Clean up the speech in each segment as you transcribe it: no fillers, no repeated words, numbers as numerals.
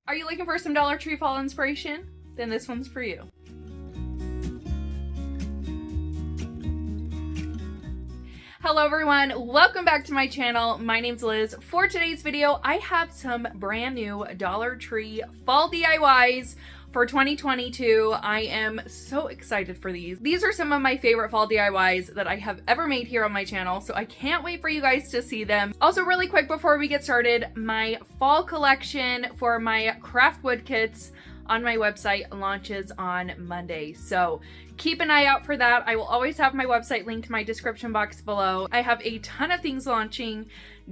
Are you looking for some Dollar Tree fall inspiration? Then this one's for you. Hello everyone, welcome back to my channel. My name's Liz. For today's video, I have some brand new Dollar Tree fall DIYs for 2022. I am so excited for these. These are some of my favorite fall DIYs that I have ever made here on my channel, so I can't wait for you guys to see them. Also, really quick before we get started, my fall collection for my craft wood kits on my website launches on Monday, so keep an eye out for that. I will always have my website linked in my description box below. I have a ton of things launching: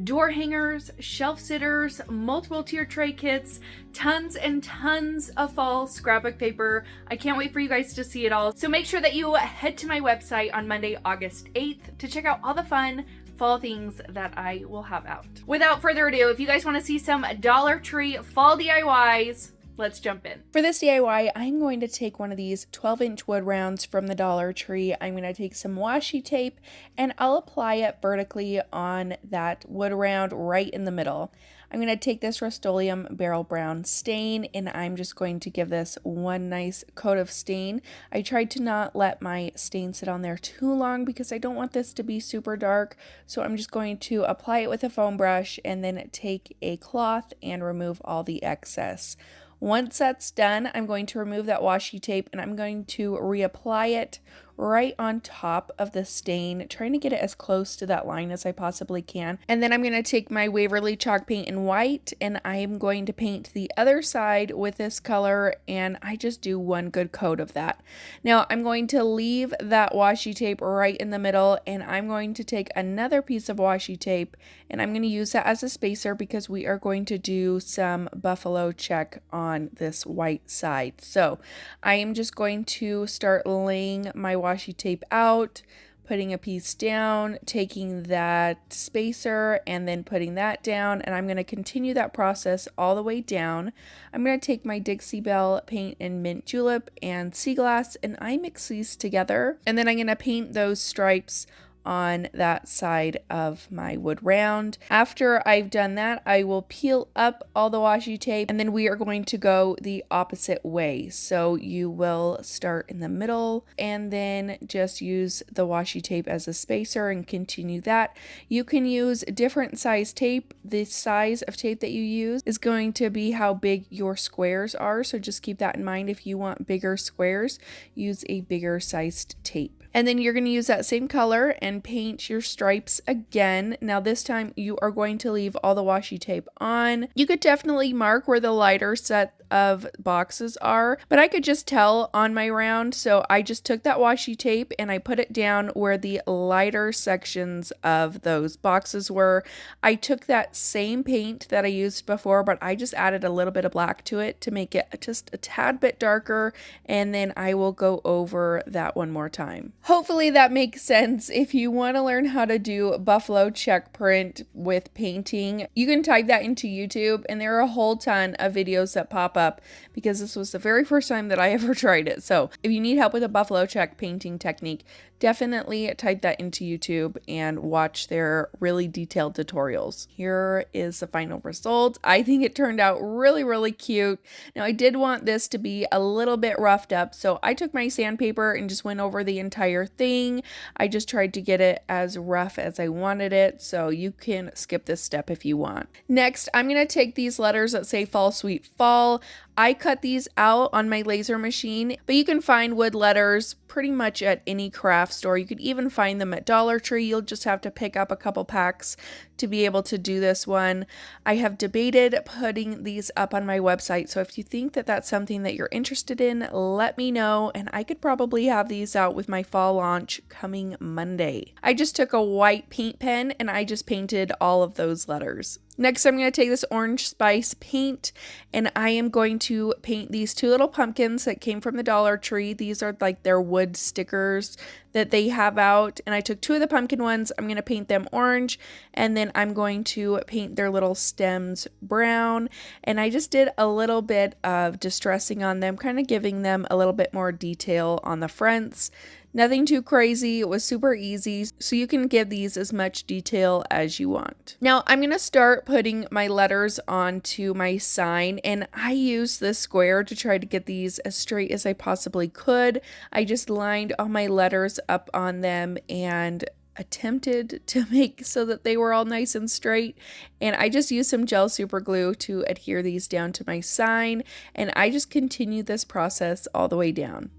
door hangers, shelf sitters, multiple tier tray kits, tons and tons of fall scrapbook paper. I can't wait for you guys to see it all. So make sure that you head to my website on Monday, August 8th to check out all the fun fall things that I will have out. Without further ado, if you guys want to see some Dollar Tree fall DIYs, let's jump in. For this DIY, I'm going to take one of these 12-inch wood rounds from the Dollar Tree. I'm going to take some washi tape and I'll apply it vertically on that wood round right in the middle. I'm going to take this Rust-Oleum Barrel Brown stain and I'm just going to give this one nice coat of stain. I tried to not let my stain sit on there too long because I don't want this to be super dark. So I'm just going to apply it with a foam brush and then take a cloth and remove all the excess. Once that's done, I'm going to remove that washi tape and I'm going to reapply it right on top of the stain, trying to get it as close to that line as I possibly can. And then I'm going to take my Waverly chalk paint in white and I'm going to paint the other side with this color, and I just do one good coat of that. Now I'm going to leave that washi tape right in the middle and I'm going to take another piece of washi tape and I'm going to use that as a spacer because we are going to do some buffalo check on this white side. So I am just going to start laying my washi tape out, putting a piece down, taking that spacer and then putting that down, and I'm going to continue that process all the way down. I'm going to take my Dixie Belle paint in mint julep and sea glass and I mix these together, and then I'm going to paint those stripes on that side of my wood round. After I've done that, I will peel up all the washi tape and then we are going to go the opposite way. So you will start in the middle and then just use the washi tape as a spacer and continue that. You can use different size tape. The size of tape that you use is going to be how big your squares are. So just keep that in mind. If you want bigger squares, use a bigger sized tape. And then you're going to use that same color and paint your stripes again. Now this time you are going to leave all the washi tape on. You could definitely mark where the lighter set of boxes are, but I could just tell on my round, so I just took that washi tape and I put it down where the lighter sections of those boxes were. I took that same paint that I used before, but I just added a little bit of black to it to make it just a tad bit darker, and then I will go over that one more time. Hopefully that makes sense. If you want to learn how to do buffalo check print with painting, you can type that into YouTube and there are a whole ton of videos that pop up because this was the very first time that I ever tried it. So if you need help with a buffalo check painting technique, definitely type that into YouTube and watch their really detailed tutorials. Here is the final result. I think it turned out really, really cute. Now I did want this to be a little bit roughed up, so I took my sandpaper and just went over the entire thing. I just tried to get it as rough as I wanted it, so you can skip this step if you want. Next, I'm going to take these letters that say Fall Sweet Fall. I cut these out on my laser machine, but you can find wood letters pretty much at any craft store. You could even find them at Dollar Tree. You'll just have to pick up a couple packs to be able to do this one. I have debated putting these up on my website, so if you think that that's something that you're interested in, let me know, and I could probably have these out with my fall launch coming Monday. I just took a white paint pen and I just painted all of those letters. Next, I'm going to take this orange spice paint and I am going to paint these two little pumpkins that came from the Dollar Tree. These are like their wood stickers that they have out, and I took two of the pumpkin ones. I'm going to paint them orange, and then I'm going to paint their little stems brown, and I just did a little bit of distressing on them, kind of giving them a little bit more detail on the fronts. Nothing too crazy. It was super easy, so you can give these as much detail as you want. Now I'm going to start putting my letters onto my sign, and I used this square to try to get these as straight as I possibly could. I just lined all my letters up on them and attempted to make so that they were all nice and straight, and I just used some gel super glue to adhere these down to my sign, and I just continued this process all the way down.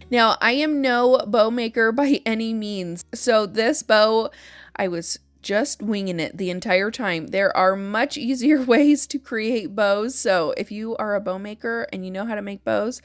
Now, I am no bow maker by any means, so this bow, I was just winging it the entire time. There are much easier ways to create bows, so if you are a bow maker and you know how to make bows,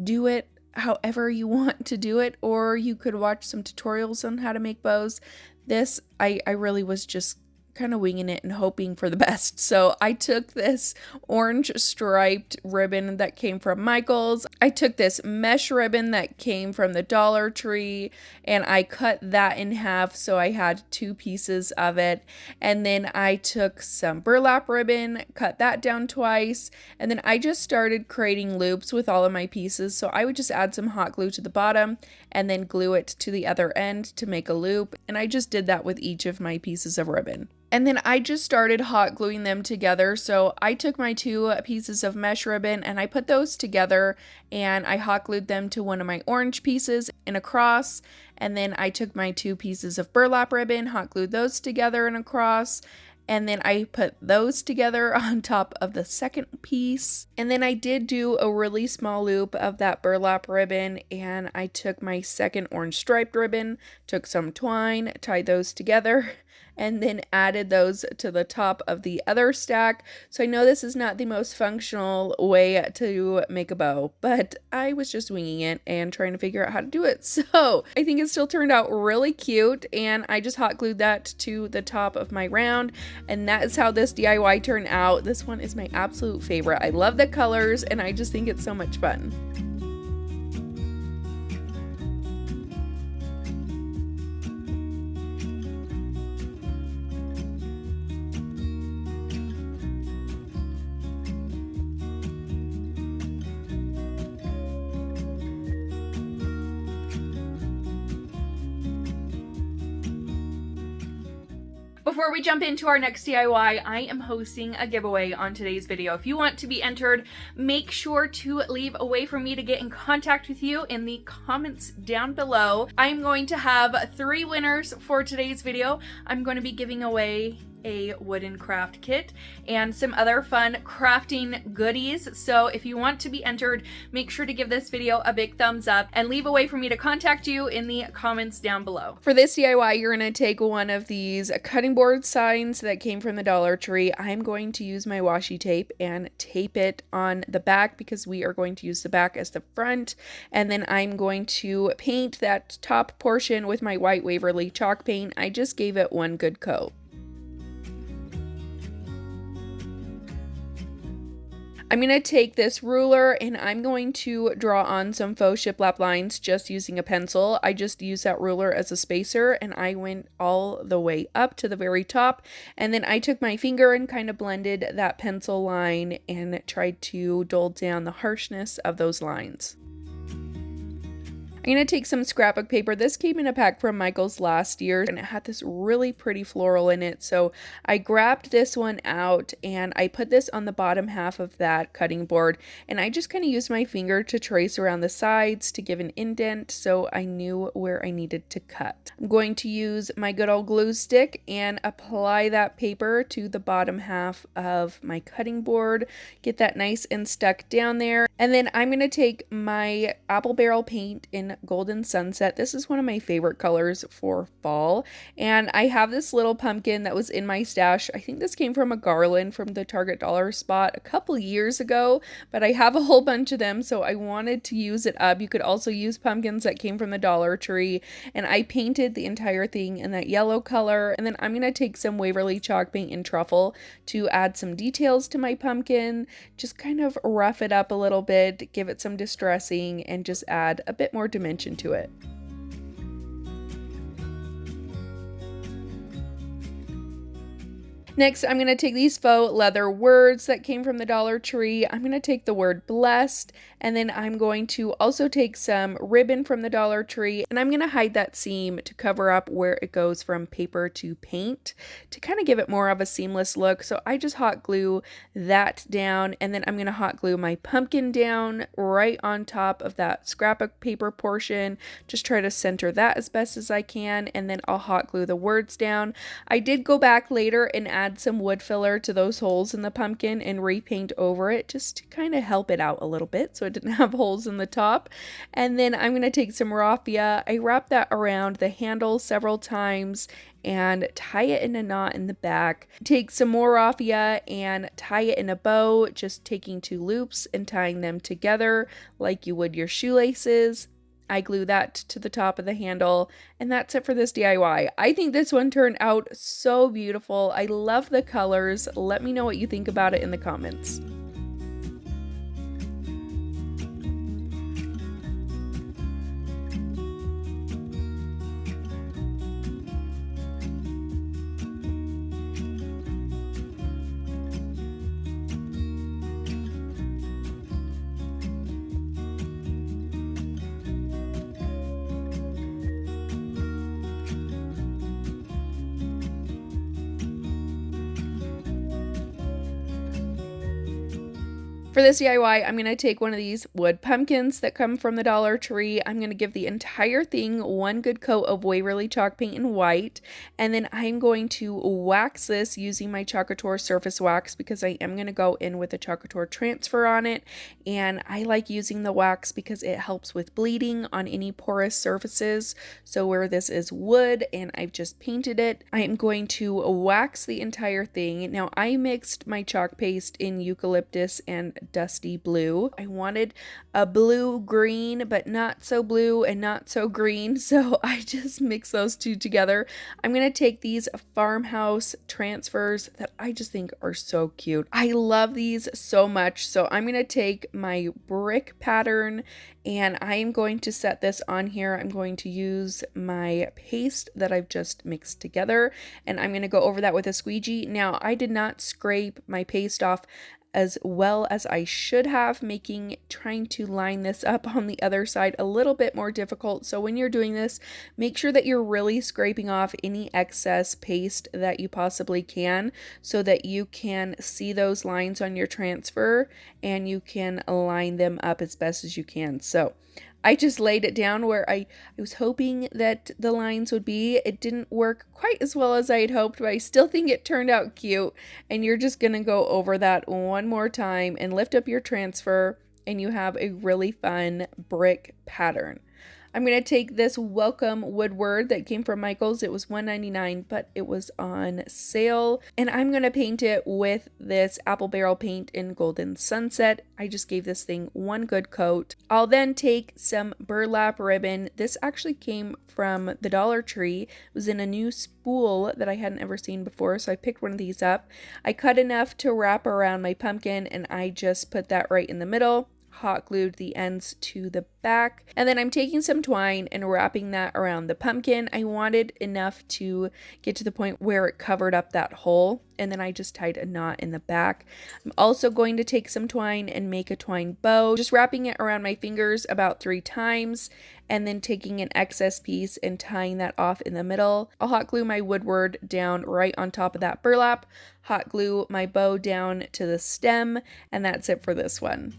do it however you want to do it, or you could watch some tutorials on how to make bows. This, I really was just kind of winging it and hoping for the best. So I took this orange striped ribbon that came from Michael's. I took this mesh ribbon that came from the Dollar Tree, and I cut that in half so I had 2 pieces of it. And then I took some burlap ribbon, cut that down twice, and then I just started creating loops with all of my pieces. So I would just add some hot glue to the bottom and then glue it to the other end to make a loop. And I just did that with each of my pieces of ribbon. And then I just started hot gluing them together. So I took my 2 pieces of mesh ribbon and I put those together, and I hot glued them to one of my orange pieces in a cross. And then I took my 2 pieces of burlap ribbon, hot glued those together in a cross. And then I put those together on top of the second piece. And then I did do a really small loop of that burlap ribbon, and I took my second orange striped ribbon, took some twine, tied those together, and then added those to the top of the other stack. So I know this is not the most functional way to make a bow, but I was just winging it and trying to figure out how to do it. So I think it still turned out really cute, and I just hot glued that to the top of my round, and that is how this DIY turned out. This one is my absolute favorite. I love the colors, and I just think it's so much fun. Before we jump into our next DIY, I am hosting a giveaway on today's video. If you want to be entered, make sure to leave a way for me to get in contact with you in the comments down below. I'm going to have 3 winners for today's video. I'm going to be giving away a wooden craft kit and some other fun crafting goodies. So if you want to be entered, make sure to give this video a big thumbs up and leave a way for me to contact you in the comments down below. For this DIY, you're going to take one of these cutting board signs that came from the Dollar Tree. I'm going to use my washi tape and tape it on the back because we are going to use the back as the front, and then I'm going to paint that top portion with my white Waverly chalk paint. I just gave it one good coat. I'm going to take this ruler and I'm going to draw on some faux shiplap lines just using a pencil. I just used that ruler as a spacer, and I went all the way up to the very top, and then I took my finger and kind of blended that pencil line and tried to dull down the harshness of those lines. I'm going to take some scrapbook paper. This came in a pack from Michael's last year, and it had this really pretty floral in it. So I grabbed this one out and I put this on the bottom half of that cutting board, and I just kind of used my finger to trace around the sides to give an indent so I knew where I needed to cut. I'm going to use my good old glue stick and apply that paper to the bottom half of my cutting board, get that nice and stuck down there. And then I'm going to take my apple barrel paint in Golden Sunset. This is one of my favorite colors for fall, and I have this little pumpkin that was in my stash. I think this came from a garland from the Target dollar spot a couple years ago, but I have a whole bunch of them, so I wanted to use it up. You could also use pumpkins that came from the Dollar Tree, and I painted the entire thing in that yellow color. And then I'm going to take some Waverly chalk paint in Truffle to add some details to my pumpkin, just kind of rough it up a little bit, give it some distressing, and just add a bit more dimension to it. Next, I'm going to take these faux leather words that came from the Dollar Tree. I'm going to take the word blessed, and then I'm going to also take some ribbon from the Dollar Tree, and I'm going to hide that seam to cover up where it goes from paper to paint to kind of give it more of a seamless look. So I just hot glue that down, and then I'm going to hot glue my pumpkin down right on top of that scrap of paper portion. Just try to center that as best as I can, and then I'll hot glue the words down. I did go back later and add some wood filler to those holes in the pumpkin and repaint over it just to kind of help it out a little bit so it didn't have holes in the top. And then I'm going to take some raffia. I wrap that around the handle several times and tie it in a knot in the back. Take some more raffia and tie it in a bow, just taking 2 loops and tying them together like you would your shoelaces. I glue that to the top of the handle, and that's it for this DIY. I think this one turned out so beautiful. I love the colors. Let me know what you think about it in the comments. For this DIY, I'm going to take one of these wood pumpkins that come from the Dollar Tree. I'm going to give the entire thing one good coat of Waverly chalk paint in white, and then I'm going to wax this using my COUTURE surface wax because I am going to go in with a COUTURE transfer on it, and I like using the wax because it helps with bleeding on any porous surfaces. So where this is wood and I've just painted it, I am going to wax the entire thing. Now I mixed my chalk paste in eucalyptus and dusty blue. I wanted a blue green, but not so blue and not so green, so I just mixed those two together. I'm going to take these Farmhouse transfers that I just think are so cute. I love these so much, so I'm going to take my brick pattern and I am going to set this on here. I'm going to use my paste that I've just mixed together, and I'm going to go over that with a squeegee. Now, I did not scrape my paste off as well as I should have, making trying to line this up on the other side a little bit more difficult. So when you're doing this, make sure that you're really scraping off any excess paste that you possibly can so that you can see those lines on your transfer and you can line them up as best as you can. So I just laid it down where I was hoping that the lines would be. It didn't work quite as well as I had hoped, but I still think it turned out cute. And you're just going to go over that one more time and lift up your transfer, and you have a really fun brick pattern. I'm going to take this welcome woodward that came from Michael's. It was $1.99, but it was on sale. And I'm going to paint it with this apple barrel paint in Golden Sunset. I just gave this thing one good coat. I'll then take some burlap ribbon. This actually came from the Dollar Tree. It was in a new spool that I hadn't ever seen before, so I picked one of these up. I cut enough to wrap around my pumpkin, and I just put that right in the middle. Hot glued the ends to the back, and then I'm taking some twine and wrapping that around the pumpkin. I wanted enough to get to the point where it covered up that hole, and then I just tied a knot in the back. I'm also going to take some twine and make a twine bow, just wrapping it around my fingers about 3 times, and then taking an excess piece and tying that off in the middle. I'll hot glue my woodward down right on top of that burlap, hot glue my bow down to the stem, and that's it for this one.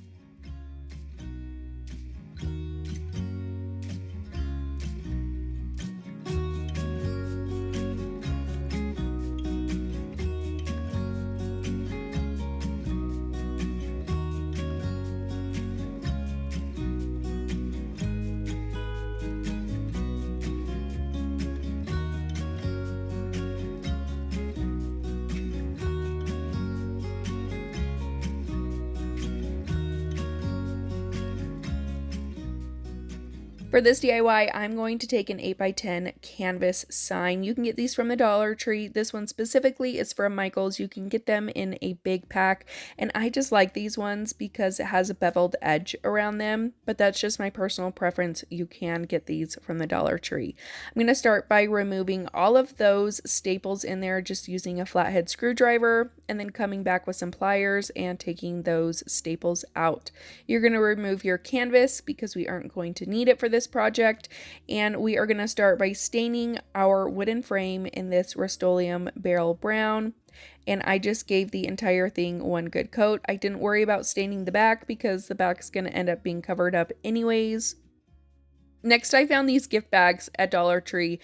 For this DIY, I'm going to take an 8x10 canvas sign. You can get these from the Dollar Tree. This one specifically is from Michael's. You can get them in a big pack, and I just like these ones because it has a beveled edge around them, but that's just my personal preference. You can get these from the Dollar Tree. I'm going to start by removing all of those staples in there just using a flathead screwdriver, and then coming back with some pliers and taking those staples out. You're going to remove your canvas because we aren't going to need it for this project, and we are going to start by staining our wooden frame in this Rust-Oleum Beryl Brown. And I just gave the entire thing one good coat. I didn't worry about staining the back because the back is going to end up being covered up anyways. Next, I found these gift bags at Dollar Tree,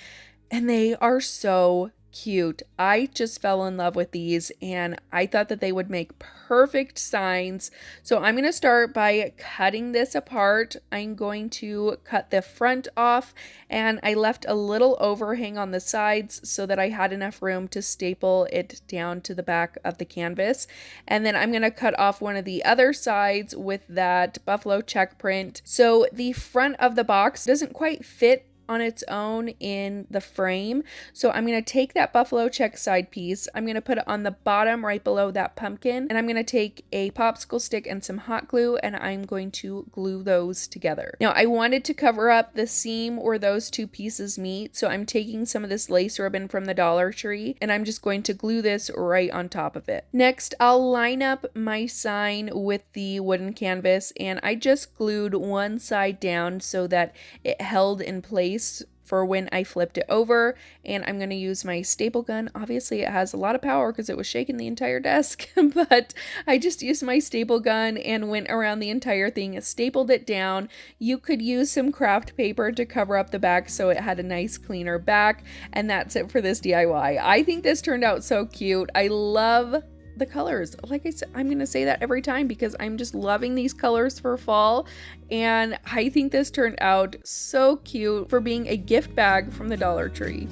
and they are so cute. I just fell in love with these, and I thought that they would make perfect signs. So I'm going to start by cutting this apart. I'm going to cut the front off, and I left a little overhang on the sides so that I had enough room to staple it down to the back of the canvas. And then I'm going to cut off one of the other sides with that buffalo check print. So the front of the box doesn't quite fit on its own in the frame. So I'm going to take that buffalo check side piece, I'm going to put it on the bottom right below that pumpkin, and I'm going to take a popsicle stick and some hot glue, and I'm going to glue those together. Now I wanted to cover up the seam where those two pieces meet, so I'm taking some of this lace ribbon from the Dollar Tree, and I'm just going to glue this right on top of it. Next, I'll line up my sign with the wooden canvas, and I just glued one side down so that it held in place for when I flipped it over. And I'm going to use my staple gun. Obviously it has a lot of power because it was shaking the entire desk, but I just used my staple gun and went around the entire thing, stapled it down. You could use some craft paper to cover up the back so it had a nice cleaner back, and that's it for this DIY. I think this turned out so cute. I love the colors. Like I said, I'm gonna say that every time because I'm just loving these colors for fall, and I think this turned out so cute for being a gift bag from the Dollar Tree.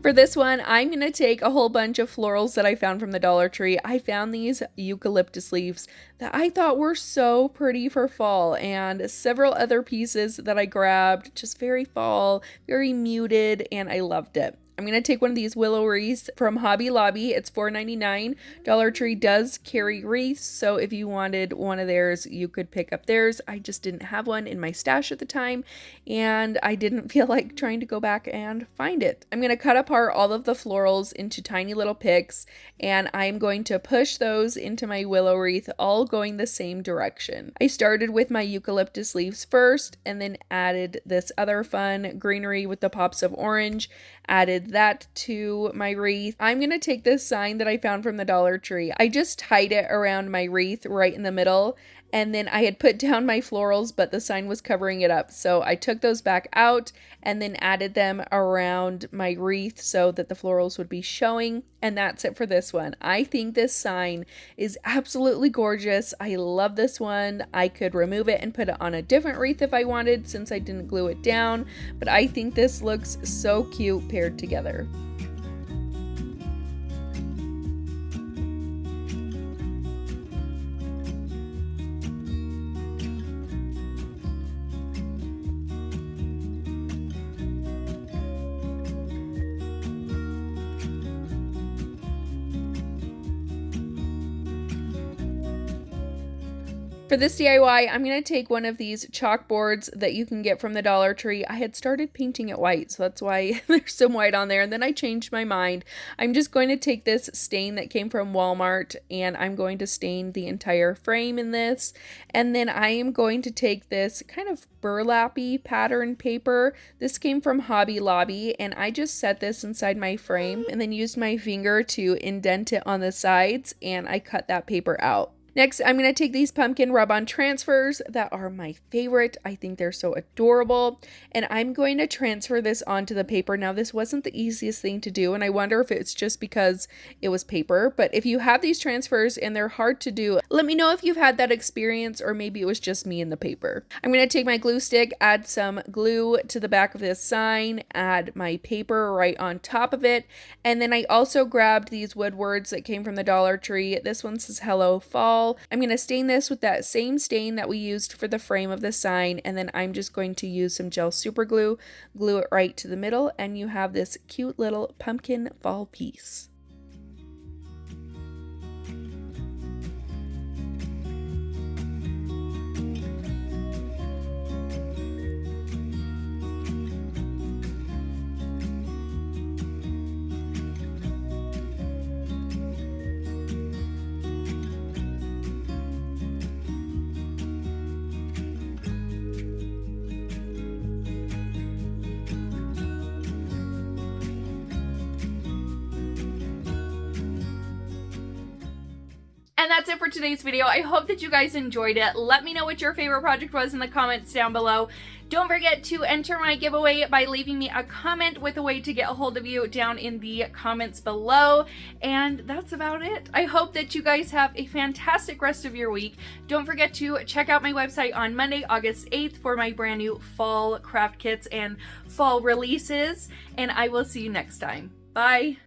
For this one, I'm going to take a whole bunch of florals that I found from the Dollar Tree. I found these eucalyptus leaves that I thought were so pretty for fall, and several other pieces that I grabbed, just very fall, very muted, and I loved it. I'm going to take one of these willow wreaths from Hobby Lobby. It's $4.99. Dollar Tree does carry wreaths, so if you wanted one of theirs, you could pick up theirs. I just didn't have one in my stash at the time, and I didn't feel like trying to go back and find it. I'm going to cut apart all of the florals into tiny little picks, and I'm going to push those into my willow wreath, all going the same direction. I started with my eucalyptus leaves first, and then added this other fun greenery with the pops of orange, added that to my wreath. I'm going to take this sign that I found from the Dollar Tree. I just tied it around my wreath right in the middle, and then I had put down my florals, but the sign was covering it up. So I took those back out and then added them around my wreath so that the florals would be showing. And that's it for this one. I think this sign is absolutely gorgeous. I love this one. I could remove it and put it on a different wreath if I wanted, since I didn't glue it down. But I think this looks so cute paired together. For this DIY, I'm going to take one of these chalkboards that you can get from the Dollar Tree. I had started painting it white, so that's why there's some white on there, and then I changed my mind. I'm just going to take this stain that came from Walmart, and I'm going to stain the entire frame in this. And then I am going to take this kind of burlappy pattern paper. This came from Hobby Lobby, and I just set this inside my frame and then used my finger to indent it on the sides, and I cut that paper out. Next, I'm going to take these pumpkin rub-on transfers that are my favorite. I think they're so adorable. And I'm going to transfer this onto the paper. Now, this wasn't the easiest thing to do, and I wonder if it's just because it was paper. But if you have these transfers and they're hard to do, let me know if you've had that experience, or maybe it was just me and the paper. I'm going to take my glue stick, add some glue to the back of this sign, add my paper right on top of it. And then I also grabbed these wood words that came from the Dollar Tree. This one says Hello Fall. I'm going to stain this with that same stain that we used for the frame of the sign, and then I'm just going to use some gel super glue, glue it right to the middle, and you have this cute little pumpkin fall piece. And that's it for today's video. I hope that you guys enjoyed it. Let me know what your favorite project was in the comments down below. Don't forget to enter my giveaway by leaving me a comment with a way to get a hold of you down in the comments below. And that's about it. I hope that you guys have a fantastic rest of your week. Don't forget to check out my website on Monday, August 8th for my brand new fall craft kits and fall releases. And I will see you next time. Bye.